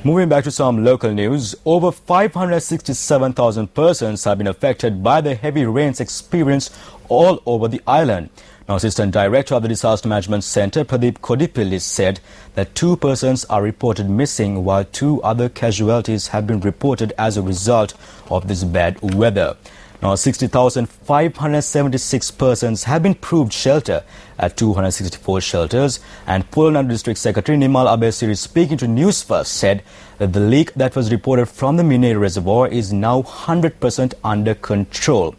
Moving back to some local news, over 567,000 persons have been affected by the heavy rains experienced all over the island. Now, Assistant Director of the Disaster Management Centre, Pradeep Kodipilli, said that 2 persons are reported missing while 2 other casualties have been reported as a result of this bad weather. Now, 60,576 persons have been proved shelter at 264 shelters, and Polonnaru District Secretary Nimal Abesiri, speaking to Newsfirst, said that the leak that was reported from the Mineri reservoir is now 100% under control.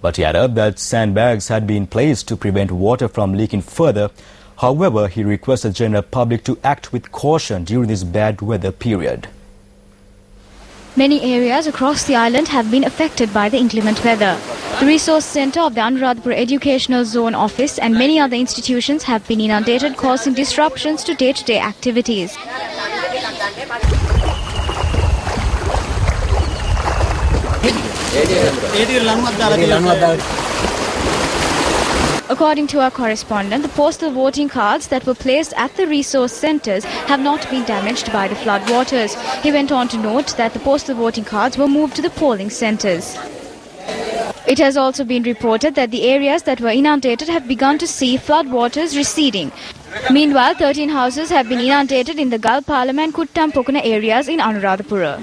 But he added that sandbags had been placed to prevent water from leaking further. However, he requested the general public to act with caution during this bad weather period. Many areas across the island have been affected by the inclement weather. The Resource Centre of the Anuradhapura Educational Zone Office and many other institutions have been inundated, causing disruptions to day-to-day activities. According to our correspondent, the postal voting cards that were placed at the resource centres have not been damaged by the flood waters. He went on to note that the postal voting cards were moved to the polling centres. It has also been reported that the areas that were inundated have begun to see flood waters receding. Meanwhile, 13 houses have been inundated in the Galpalama and Kuttampokuna areas in Anuradhapura.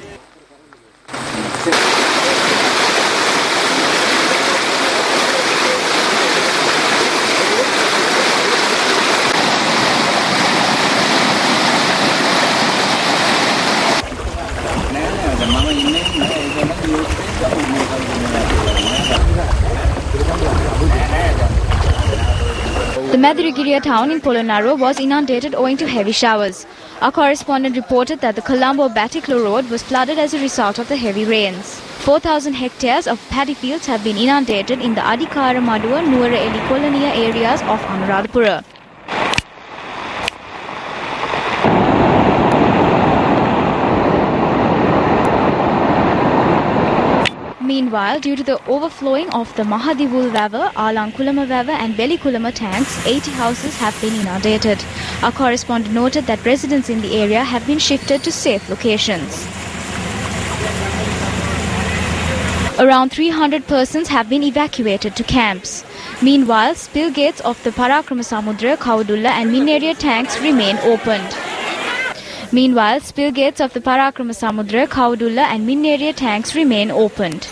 The Madhurigiriya town in Polonnaru was inundated owing to heavy showers. Our correspondent reported that the Colombo-Batiklo road was flooded as a result of the heavy rains. 4,000 hectares of paddy fields have been inundated in the Adikara Maduwa, Nuwara Eli Koloniya areas of Anuradhapura. Meanwhile, due to the overflowing of the Mahadivul Vaver, Alankulama Vaver and Belikulama tanks, 80 houses have been inundated. Our correspondent noted that residents in the area have been shifted to safe locations. Around 300 persons have been evacuated to camps. Meanwhile, spill gates of the Parakrama Samudra, Kaudulla and Mineriya tanks remain opened. Meanwhile, spill gates of the Parakrama Samudra, Kaudulla and Mineriya tanks remain opened.